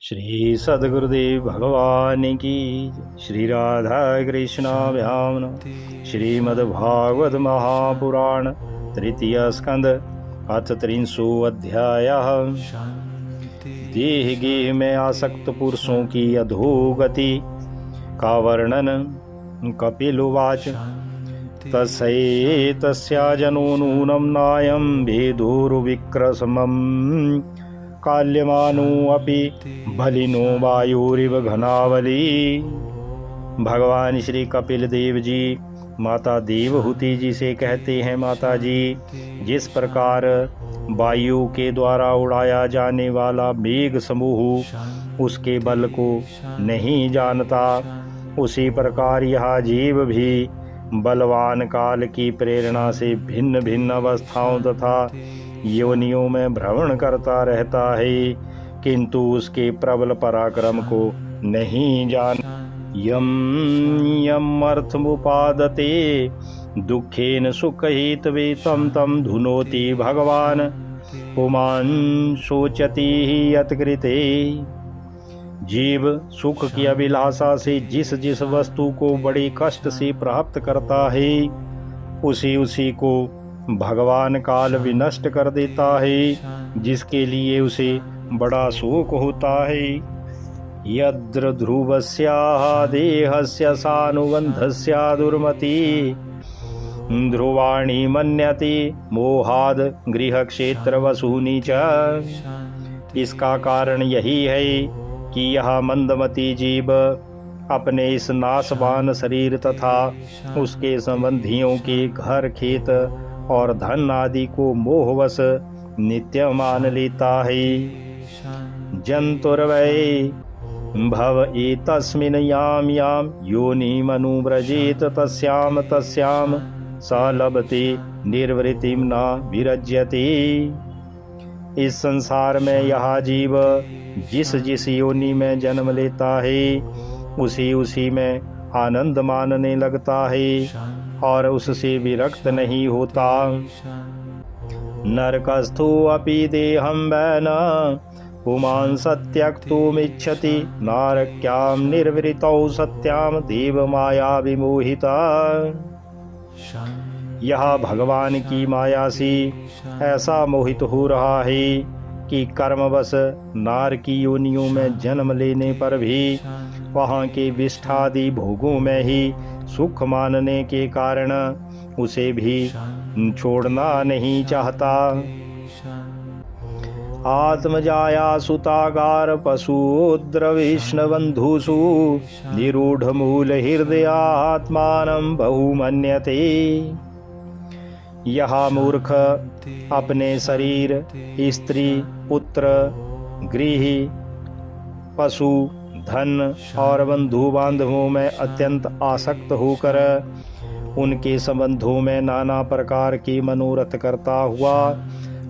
श्री सद्गुरुदेव भगवान की श्री राधा कृष्णाभ्याम श्रीमद्भागवत महापुराण तृतीय स्कंद अथ 300 अध्याय। देह गेह में आसक्त पुरुषों की अधोगति का वर्णन। कपिल उवाच तस्या जनो नूनं नायं भेदोर्विक्रमम् काल्यमानो अपि बलिनो वायुरिव घनावली। भगवान श्री कपिल देव जी माता देवहूति जी से कहते हैं, माता जी, जिस प्रकार वायु के द्वारा उड़ाया जाने वाला मेघ समूह उसके बल को नहीं जानता, उसी प्रकार यह जीव भी बलवान काल की प्रेरणा से भिन्न भिन्न अवस्थाओं तथा योनियों में भ्रमण करता रहता है, किंतु उसके प्रबल पराक्रम को नहीं जान। यम यम अर्थमुपादते दुखेन सुखहितवे तम तम धुनोति भगवान पुमान् शोचति यत्कृते। जीव सुख की अभिलाषा से जिस जिस वस्तु को बड़े कष्ट से प्राप्त करता है, उसी को भगवान काल विनष्ट कर देता है, जिसके लिए उसे बड़ा शोक होता है। यद्र ध्रुवस्याः देहस्य सानुबन्धस्य दुर्मति ध्रुवाणी मन्यते मोहाद गृह क्षेत्र वसूनि च। इसका कारण यही है कि यह मंदमती जीव अपने इस नाशवान शरीर तथा उसके संबंधियों के घर खेत और धन आदि को मोहवश नित्य मान लेता है। जंतुर्वै भव एतस्मिन् याम याम योनिमनुव्रजेत तस्याम तस्याम स लभते निर्वृतिं न विरज्यते। इस संसार में यह जीव जिस जिस योनि में जन्म लेता है, उसी में आनंद मानने लगता है और उससे विरक्त नहीं होता। नरकस्थो अपि देहं वैन पुमान् सत्यक्तुमिच्छति नारक्यां निर्वृतौ सत्यां देव माया विमोहिता। यह भगवान की माया से ऐसा मोहित हो रहा है कि कर्मवश नार की योनियों में जन्म लेने पर भी वहाँ के विष्ठादि भोगों में ही सुख मानने के कारण उसे भी छोड़ना नहीं चाहता। आत्मजाया सुतागार पशुद्र विष्णु बंधुषु निरूढ़ मूल हृदय आत्मानं बहुमन्यते। यह मूर्ख अपने शरीर, स्त्री, पुत्र, गृह, पशु, धन और बंधु बांधवों में अत्यंत आसक्त होकर उनके संबंधों में नाना प्रकार की मनोरथ करता हुआ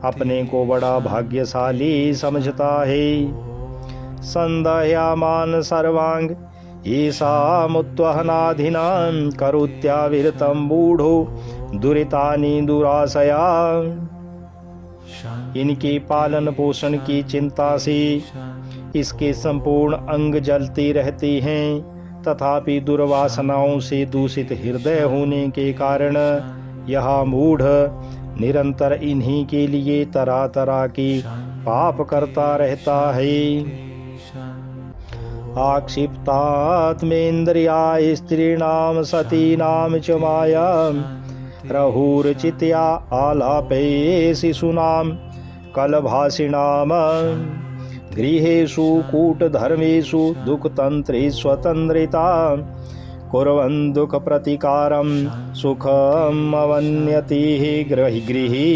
अपने को बड़ा भाग्यशाली समझता है। संदह्यमान सर्वांग ईसा मुत्वहनाधिनां करुत्याविरतं मूढ़ो दुरितानि दुराशया। इनके पालन पोषण की चिंता से इसके संपूर्ण अंग जलते रहते हैं, तथापि दुर्वासनाओं से दूषित हृदय होने के कारण यह मूढ़ निरंतर इन्हीं के लिए तरह तरह की पाप करता रहता है। आक्षिप्तात्मेन्द्रिया स्त्रीणां सतीनां च माया रहुर्चित्या आलापे शिशूनां कलभाषिणां गृहेषु कूटधर्मेषु दुःखतन्त्रेष्वतन्द्रिता कुर्वन् दुःखप्रतिकारं सुखम् अवन्यति गृही।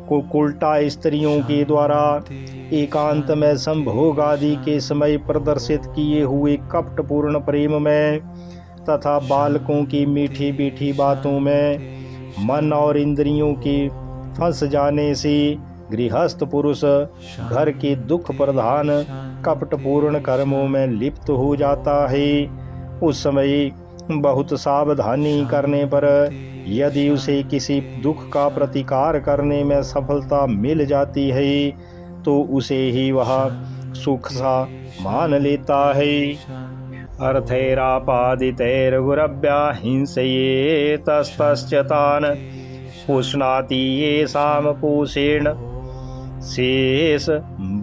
कुलटा स्त्रियों के द्वारा एकांत में संभोग आदि के समय प्रदर्शित किए हुए कपटपूर्ण प्रेम में तथा बालकों की मीठी मीठी बातों में मन और इंद्रियों के फंस जाने से गृहस्थ पुरुष घर के दुख प्रधान कपटपूर्ण कर्मों में लिप्त हो जाता है। उस समय बहुत सावधानी करने पर यदि उसे किसी दुख का प्रतिकार करने में सफलता मिल जाती है तो उसे ही वह सुख सा मान लेता है। अर्थैरापादितैर्गुरव्या हिंसये तस्तश्च तान् पुष्णाति येषां पोषेण शेष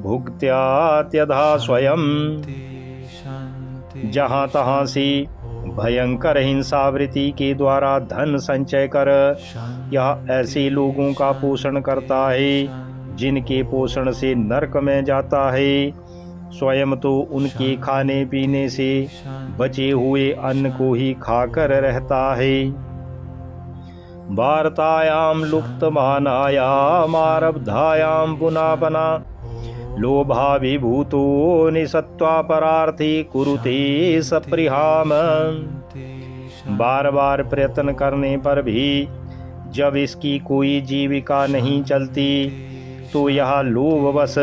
भुक्त्यात्यधा स्वयं। जहाँ तहाँ से भयंकर हिंसावृत्ति के द्वारा धन संचय कर यह ऐसे लोगों का पोषण करता है जिनके पोषण से नरक में जाता है, स्वयं तो उनके खाने पीने से बचे हुए अन्न को ही खाकर रहता है। वार्तायाम लुप्तमानायाम आरब्धायाम पुनापना लोभाभिभूतो निसत्वापरार्थी कुरुते सप्रिहाम। बार बार प्रयत्न करने पर भी जब इसकी कोई जीविका नहीं चलती तो यह लोभवश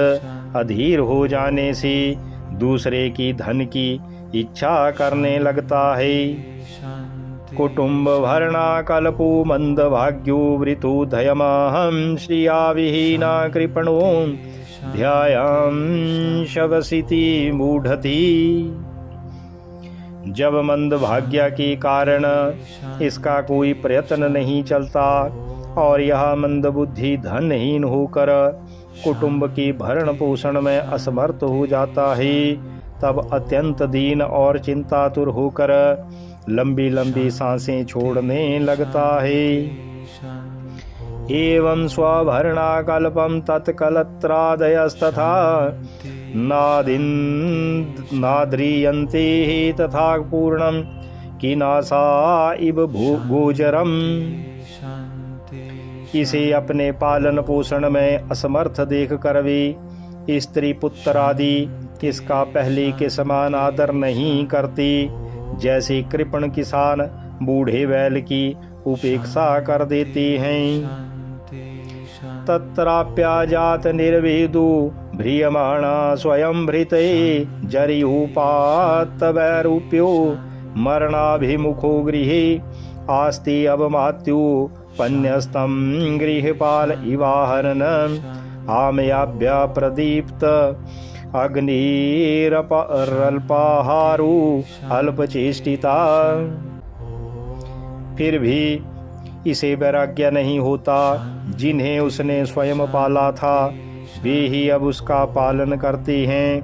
अधीर हो जाने से दूसरे की धन की इच्छा करने लगता है। कुटुंब भरणा कल्पो मंद भाग्यो वृतोधयमहं श्रिया विहीना कृपणो ध्यायाम शवसिति मूढ़ति। जब मंद भाग्य के कारण इसका कोई प्रयत्न नहीं चलता और यह मंद बुद्धि धनहीन होकर कुटुंब की भरण पोषण में असमर्थ हो जाता है, तब अत्यंत दीन और चिंतातुर होकर लंबी लंबी सांसें छोड़ने लगता है। एवं स्वभरणाकल्पं तत्कलत्रादयस्तथा नाद्रियन्ते तथा पूर्णं किनासा इव गोचरम्। इसे अपने पालन पोषण में असमर्थ देख कर भी स्त्री पुत्र आदि इसका पहले के समान आदर नहीं करती, जैसे कृपण किसान बूढ़े बैल की उपेक्षा कर देते हैं। तत्राप्याजात निर्वेदो भ्रियमाणा स्वयं भृते जरियुपात्तवैरूप्यो मरणाभिमुखो गृहे आस्ति अवमात्यो पन्यस्तं गृहपाल इवाहरन आमयाभ्या प्रदीप्त अग्निरल्पाहारो अल्पचेष्टिता। फिर भी इसे वैराग्य नहीं होता। जिन्हें उसने स्वयं पाला था वे ही अब उसका पालन करते हैं।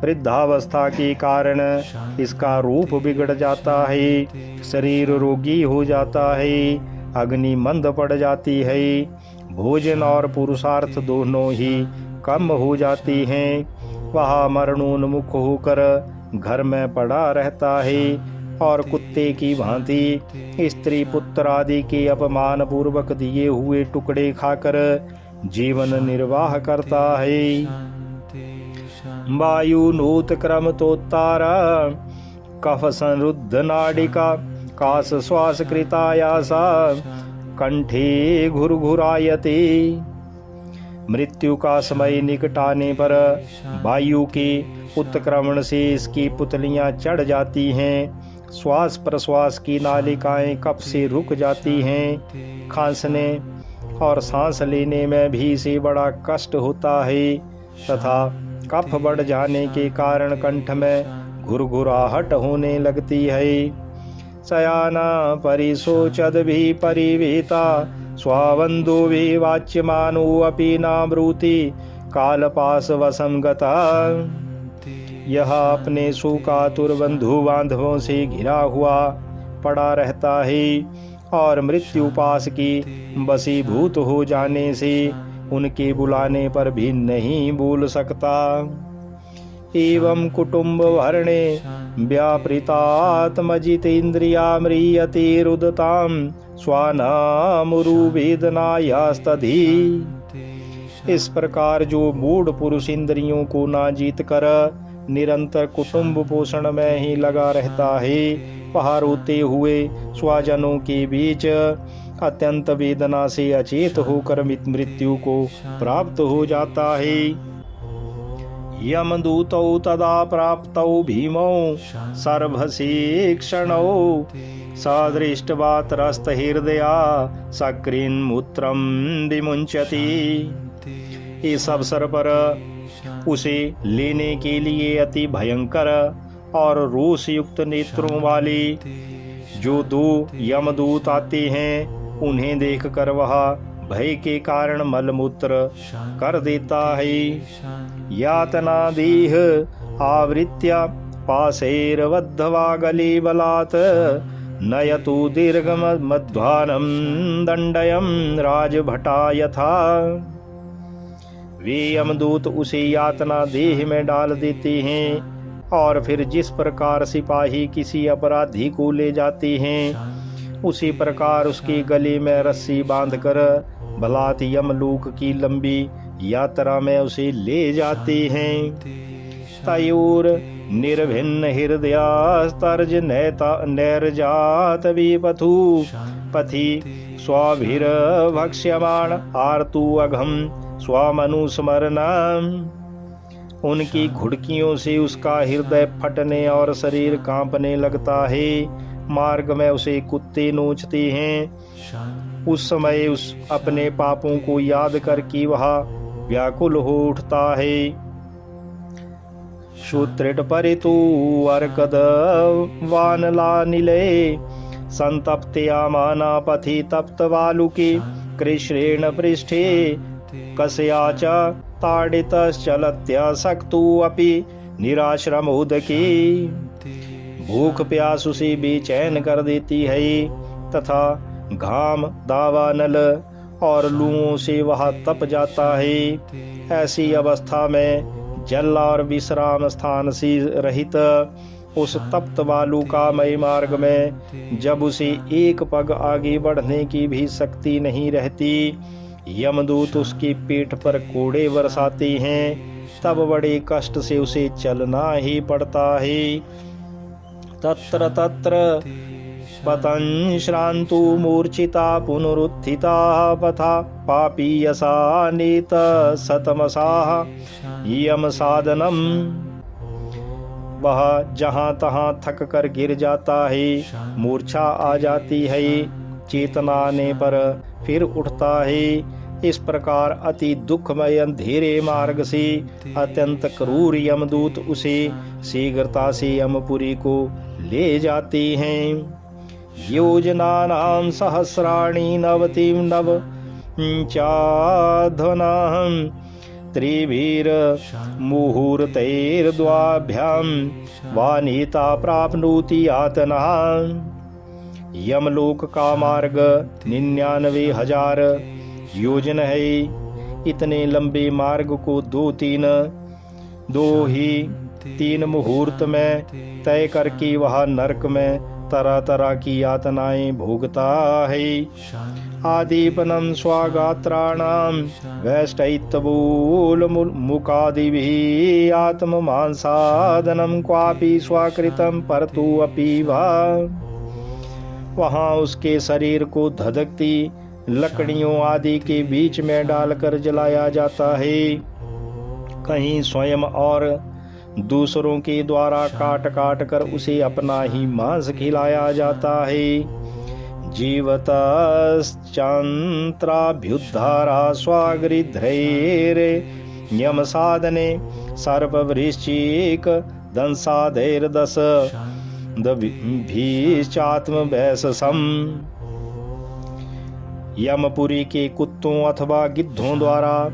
वृद्धावस्था के कारण इसका रूप बिगड़ जाता है, शरीर रोगी हो जाता है, अग्नि मंद पड़ जाती है, भोजन और पुरुषार्थ दोनों ही कम हो जाती हैं। वह मरणोन्मुख होकर घर में पड़ा रहता है और कुत्ते की भांति स्त्री पुत्र आदि के अपमान पूर्वक दिए हुए टुकड़े खाकर जीवन निर्वाह करता है। वायु नोत क्रम तोत्तारा कफ संरुद्ध नाडिका काश श्वास कृतायासा कंठे घुरघुरायते। मृत्यु का समय निकट आने पर वायु के उत्क्रमण से इसकी पुतलियां चढ़ जाती हैं, श्वास प्रश्वास की नालिकाएं कफ से रुक जाती हैं, खांसने और सांस लेने में भी इसे बड़ा कष्ट होता है तथा कफ बढ़ जाने के कारण कंठ में घुरघुराहट होने लगती है। शयाना परिशोचद भी परिवेता स्वावंदो भी वाच्यमानो अपि नाब्रूति कालपास वसम गता। यह अपने शोकातुर बंधु बांधवों से घिरा हुआ पड़ा रहता है और मृत्यु पास की बसीभूत हो जाने से उनके बुलाने पर भी नहीं बोल सकता। एवं कुटुंब भरणे व्यापृतात्मजित इंद्रिया म्रियते रुदताम स्वानामुरु वेदनायास्तधी। इस प्रकार जो मूढ़ पुरुष इंद्रियों को ना जीत कर निरंतर कुटुंब पोषण में ही लगा रहता है, वह रोते हुए स्वजनों के बीच अत्यंत वेदना से अचेत होकर मृत्यु को प्राप्त हो जाता है। यमदूतौ तदा प्राप्तौ भीमौ सर्वशीक्षणौ सदृष्ट्वा त्रस्त हृदया सक्रीन्मूत्रं विमुञ्चति। इस अवसर पर उसे लेने के लिए अति भयंकर और रोष युक्त नेत्रों वाले जो 2 यमदूत आते हैं, उन्हें देखकर वह भय के कारण मलमूत्र कर देता है। यातना देह आवृत्य पाशैर्बद्धवा गले बलात् नयतु दीर्घमध्वानं दंडयं राजभटा यथा। वे यमदूत उसे यातना देह में डाल देते हैं और फिर जिस प्रकार सिपाही किसी अपराधी को ले जाते हैं, उसी प्रकार उसके गले में रस्सी बांधकर बलात् यमलोक की लंबी यात्रा में उसे ले जाते हैं। तयोर निर्भिन्न हृदयास्तर्ज नैरजात विपथु पथि स्वाभिर्भक्ष्यमाण आर्तु अघम स्वामनुस्मरणम्। उनकी घुड़कियों से उसका हृदय फटने और शरीर कांपने लगता है। मार्ग में उसे कुत्ते नोचते हैं। उस समय उस अपने पापों को याद करके वह व्याकुल हो उठता है। सूत्रिट परितु अर्कद वानला निले संतप्त्या माना पथि तप्त वालुके कृष्णेन पृष्ठे कस्या च ताडितश्चलत्यासक्तु अपि निराश्रमोदके। भूख प्यास उसे बेचैन कर देती है तथा घाम दावानल और लूओं से वह तप जाता है। ऐसी अवस्था में जल और विश्राम स्थान से रहित उस तप्त वालुकामय मार्ग में जब उसे एक पग आगे बढ़ने की भी शक्ति नहीं रहती, यमदूत उसके पीठ पर कोड़े बरसाते हैं, तब बड़े कष्ट से उसे चलना ही पड़ता है। तत्र तत्र पतन श्रांतु मूर्छिता पुनरुत्थिता पथा पापीयसा नीत सतमसाह यम साधनम। वह जहाँ तहाँ थक कर गिर जाता है, मूर्छा आ जाती है, चेतना आने पर फिर उठता है। इस प्रकार अति दुखमय अंधेरे मार्ग से अत्यंत क्रूर यमदूत उसे शीघ्रता से यमपुरी को ले जाते हैं। योजनानां सहस्राणि नवतिं नव चाध्वनाहं त्रिभिर मुहूर्तैर्द्वाभ्यां वानीता प्राप्नोति यातना। यमलोक का मार्ग 99,000 योजन है। इतने लंबे मार्ग को 2-3 मुहूर्त में तय करके वह नरक में तरह तरह की यातनाएं भोगता है। आदीपनम स्वागात्राणाम वैष्टैतबूल मुकादिभिः आत्म मांसादनम क्वापि स्वाकृतम परतु अपि वा। वहाँ उसके शरीर को धधकती लकड़ियों आदि के बीच में डालकर जलाया जाता है। कहीं स्वयं और दूसरों के द्वारा काट काट कर उसे अपना ही मांस खिलाया जाता है। जीवतश्चान्त्राभ्युद्धारा स्वागृध्रैरे यम साधने सर्पवृश्चिक दंसादैर्दश भीश्चात्म वैससम। यमपुरी के कुत्तों अथवा गिद्धों द्वारा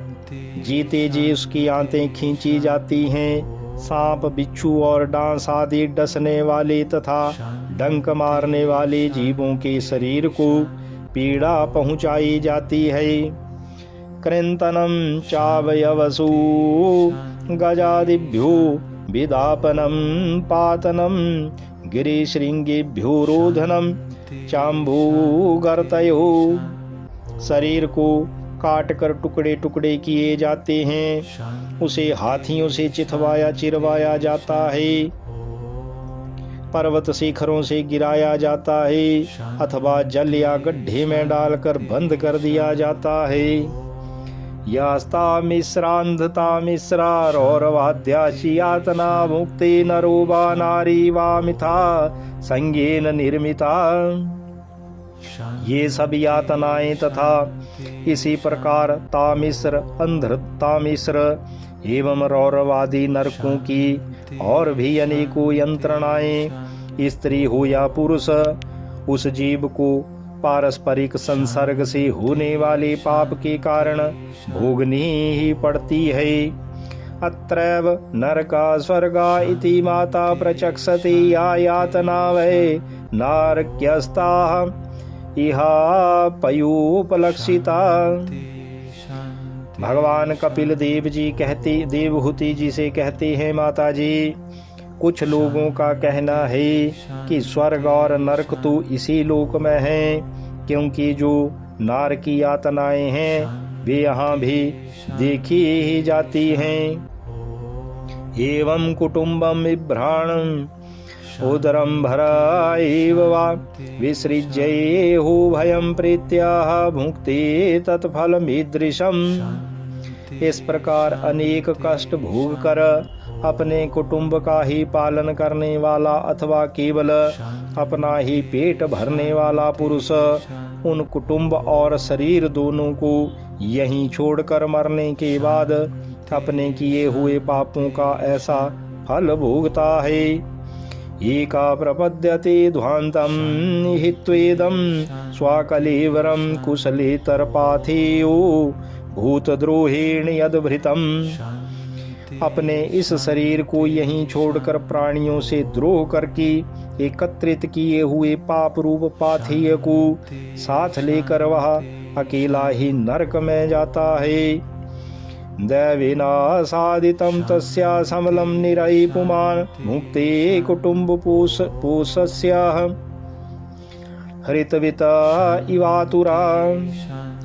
जीते जी उसकी आंतें खींची जाती हैं। सांप, बिच्छू और डांस आदि डसने वाले तथा डंक मारने वाले जीवों के शरीर को पीड़ा पहुंचाई जाती है। कृंतनम चावयवसु गजादिभ्यो विदापनम पातनम गिरिशृंगेभ्यो रोधनम चाम्बूगर्तयो। शरीर को काट कर टुकड़े टुकड़े किए जाते हैं। उसे हाथियों से चिरवाया जाता है, पर्वत शिखरों से गिराया जाता है अथवा जल या गड्ढे में डालकर बंद कर दिया जाता है। यास्ता मिश्रांधता मिश्रा रौरवाद्याशियातना मुक्ति नरो वा नारी वा मिथा संगेन निर्मिता। ये सब यातनाएं तथा इसी प्रकार तामिश्र, अंध्र तामिश्र एवं रौरवादी नरकों की और भी अनेकों यंत्रणाएं स्त्री हो या पुरुष उस जीव को पारस्परिक संसर्ग से होने वाले पाप के कारण भोगनी ही पड़ती है। अत्रैव नरका स्वर्गा इति माता प्रचक्षते या यातना वै नारक्यस्ताः इहा पयोपलक्षिता। भगवान कपिल देव जी देवहूति जी से कहते हैं, माता जी, कुछ लोगों का कहना है कि स्वर्ग और नरक तो इसी लोक में हैं, क्योंकि जो नार की यातनाएं हैं वे यहाँ भी देखी ही जाती हैं। एवं कुटुम्बम बिभ्राणं उदरं भरा एव वा विसृज्येहु भयं प्रीत्याः भुक्ते तत्फलमीदृशम्। इस प्रकार अनेक कष्ट भोग कर अपने कुटुंब का ही पालन करने वाला अथवा केवल अपना ही पेट भरने वाला पुरुष उन कुटुंब और शरीर दोनों को यहीं छोड़कर मरने के बाद अपने किए हुए पापों का ऐसा फल भोगता है। एका प्रपद्यते ध्वान्तं हित्वेदं स्वाकलेवरं कुशलेतरपाथेयो भूतद्रोहेण यद्भृतम्। अपने इस शरीर को यहीं छोड़कर प्राणियों से द्रोह करके एकत्रित किए हुए पाप रूप पाथेय को साथ लेकर वह अकेला ही नरक में जाता है। दैवेना साधितं तस्या समलं निरयि पुमान् मुक्ते कुटुम्ब पोषस्याः हरितविता इवातुरा।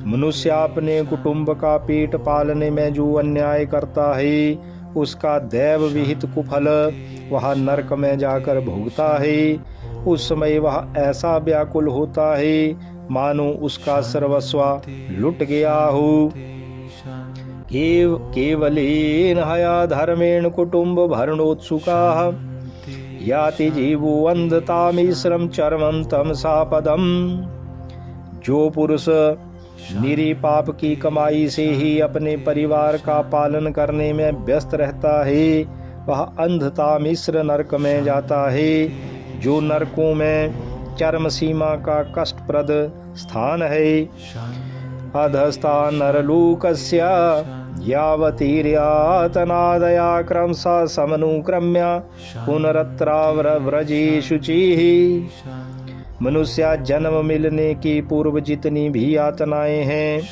मनुष्य अपने कुटुंब का पेट पालने में जो अन्याय करता है उसका दैव विहित कुफल वह नरक में जाकर भोगता है। उस समय वह ऐसा व्याकुल होता है मानो उसका सर्वस्व लुट गया हो। केवलेन हया धर्मेण कुटुम्ब भरणोत्सुकाः याति जीवो अंधतामिश्रम चरमं तमसा पदम। जो पुरुष निरी पाप की कमाई से ही अपने परिवार का पालन करने में व्यस्त रहता है वह अंधता मिश्र नरक में जाता है, जो नरकों में चरम सीमा का कष्टप्रद स्थान है। अधस्ता नरलोकस्य यावतीर्यातनादया क्रमशः समनुक्रम्य पुनरत्राव्रजे शुचिः। मनुष्य जन्म मिलने के पूर्व जितनी भी यातनाएं हैं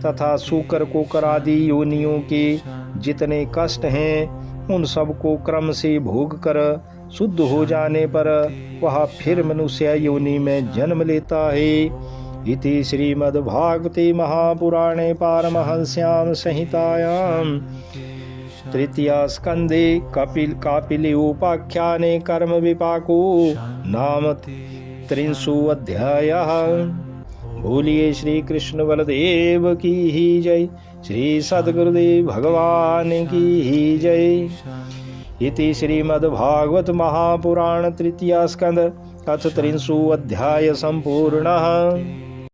तथा सूकर कुकर आदि योनियों के जितने कष्ट हैं उन सब को क्रम से भोग कर शुद्ध हो जाने पर वह फिर मनुष्य योनि में जन्म लेता है। इति श्रीमद्भागवते महापुराणे पारमहंस्यां संहितायां तृतीय स्कंदे कापिलोपाख्याने कर्म विपाको नाम 300 अध्यायः। बोलिए श्री कृष्ण बलदेव की ही जय, श्री सद्गुरुदेव भगवान की ही जय। इति श्रीमद्भागवत महापुराण तृतीय स्कंद अथ 300 अध्याय संपूर्णः।